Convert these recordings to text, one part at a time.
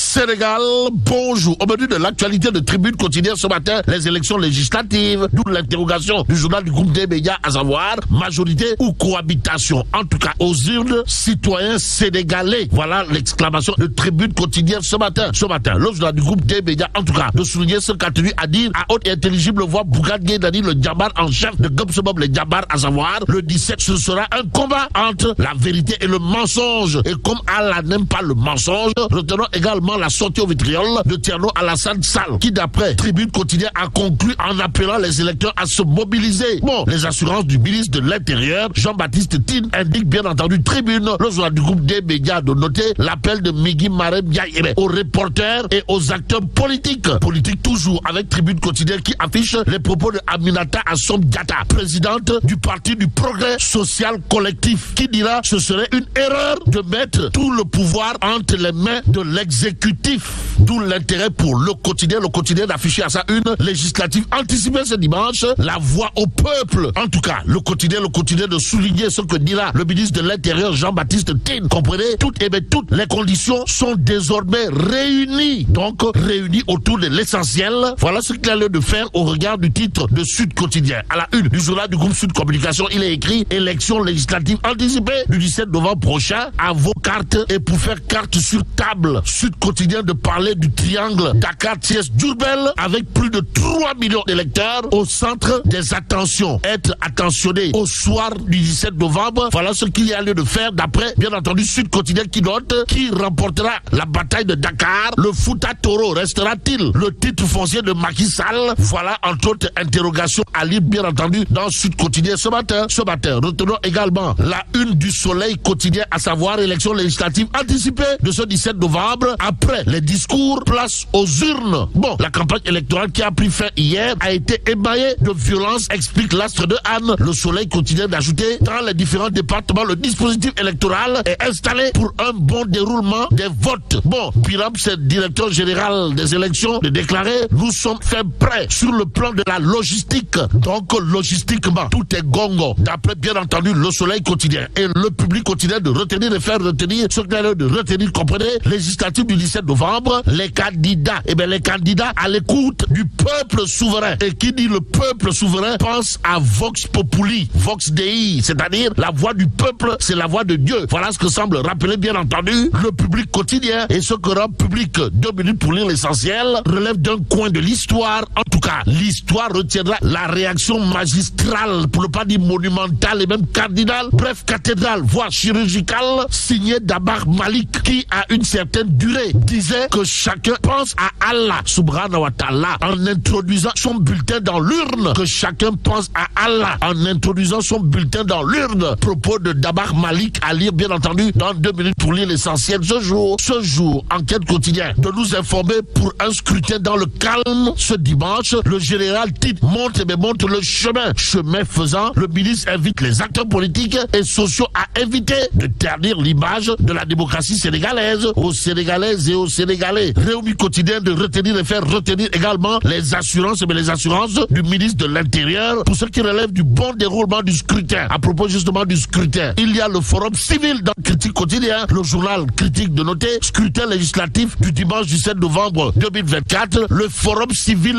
Sénégal, bonjour. Au menu de l'actualité de Tribune quotidienne ce matin, les élections législatives, d'où l'interrogation du journal du groupe des médias, à savoir majorité ou cohabitation. En tout cas, aux urnes, citoyens sénégalais. Voilà l'exclamation de Tribune quotidienne ce matin. Ce matin, le journal du groupe des médias, en tout cas, de souligner ce qu'a tenu à dire à haute et intelligible voix Bougane Gueye Dany, le djambar en chef de Gobsebob, les djambars, à savoir, le 17, ce sera un combat entre la vérité et le mensonge. Et comme Allah n'aime pas le mensonge, retenons également la sortie au vitriol de Thierno Alassane Sall, qui d'après Tribune quotidienne a conclu en appelant les électeurs à se mobiliser. Bon, les assurances du ministre de l'Intérieur, Jean-Baptiste Tine, indiquent bien entendu Tribune, le journal du groupe des médias, de noter l'appel de Migui Marème Ndiaye aux reporters et aux acteurs politiques. Politique toujours avec Tribune quotidienne qui affiche les propos de Aminata Assome Diatta, présidente du Parti du Progrès Social Collectif, qui dira ce serait une erreur de mettre tout le pouvoir entre les mains de l'exécutif. D'où l'intérêt pour le quotidien d'afficher à sa une législative anticipée ce dimanche, la voix au peuple. En tout cas, le quotidien de souligner ce que dira le ministre de l'Intérieur Jean-Baptiste Tine. Comprenez, toutes les conditions sont désormais réunies. Donc, réunies autour de l'essentiel. Voilà ce qu'il a lieu de faire au regard du titre de Sud Quotidien. À la une du journal du groupe Sud Communication, il est écrit élection législative anticipée du 17 novembre prochain. À vos cartes et pour faire carte sur table. Sud Quotidien de parler du triangle Dakar-Thiès-Diourbel avec plus de 3 millions d'électeurs au centre des attentions. Être attentionné au soir du 17 novembre, voilà ce qu'il y a lieu de faire d'après, bien entendu, Sud Quotidien qui note qui remportera la bataille de Dakar. Le Fouta Toro restera-t-il le titre foncier de Macky Sall? Voilà entre autres interrogations à lire bien entendu dans Sud Quotidien ce matin. Retenons également la une du Soleil quotidien, à savoir élection législative anticipée de ce 17 novembre. Après les discours, place aux urnes. Bon, la campagne électorale qui a pris fin hier a été émaillée de violence, explique l'Astre de Anne. Le Soleil continue d'ajouter, dans les différents départements, le dispositif électoral est installé pour un bon déroulement des votes. Bon, Piram, c'est directeur général des élections, de déclarer, nous sommes faits prêts sur le plan de la logistique. Donc, logistiquement, tout est gongo. D'après, bien entendu, le Soleil quotidien et le public quotidien de retenir et faire retenir ce qu'il y a lieu de retenir, comprenez, législative du 17 novembre, les candidats, les candidats à l'écoute du peuple souverain. Et qui dit le peuple souverain pense à Vox Populi, Vox Dei, c'est-à-dire la voix du peuple, c'est la voix de Dieu. Voilà ce que semble rappeler bien entendu le public quotidien. Et ce que rend public 2 minutes pour lire l'essentiel relève d'un coin de l'histoire. En tout cas, l'histoire retiendra la réaction magistrale, pour ne pas dire monumentale et même cardinale, bref cathédrale, voire chirurgicale, signée d'Abar Malik, qui a une certaine durée disait que chacun pense à Allah subhanahu wa ta'ala en introduisant son bulletin dans l'urne, que chacun pense à Allah en introduisant son bulletin dans l'urne. Propos de Dabar Malik à lire bien entendu dans 2 minutes pour lire l'essentiel ce jour, enquête quotidienne de nous informer pour un scrutin dans le calme ce dimanche. Le général Tite monte le chemin faisant, le ministre invite les acteurs politiques et sociaux à éviter de ternir l'image de la démocratie sénégalaise aux Sénégalaises et aux Sénégalais. Réumi quotidien de retenir et faire retenir également les assurances du ministre de l'Intérieur pour ce qui relève du bon déroulement du scrutin. À propos justement du scrutin, il y a le forum civil dans Critique quotidien, le journal Critique de noter scrutin législatif du dimanche 17 novembre 2024. Le forum civil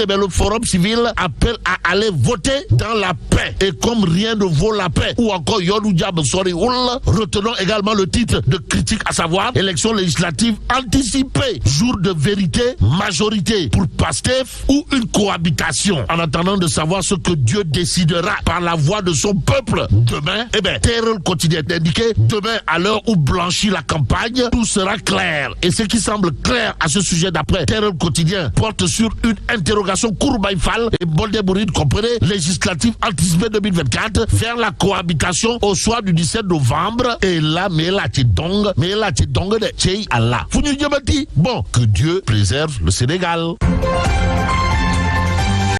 appelle à aller voter dans la paix. Et comme rien ne vaut la paix, ou encore Yonou Diab Sori Oul, retenons également le titre de Critique, à savoir élection législative anticipée, jour de vérité, majorité pour Pastef ou une cohabitation. En attendant de savoir ce que Dieu décidera par la voix de son peuple demain, Terre quotidien indiqué, demain à l'heure où blanchit la campagne, tout sera clair. Et ce qui semble clair à ce sujet d'après Terre quotidien porte sur une interrogation Kourbaïfal et Boldebouride, comprenez, législative anticipée 2024 vers la cohabitation au soir du 17 novembre. Et là, mais là, tu dong de Tchei Allah. Bon, que Dieu préserve le Sénégal.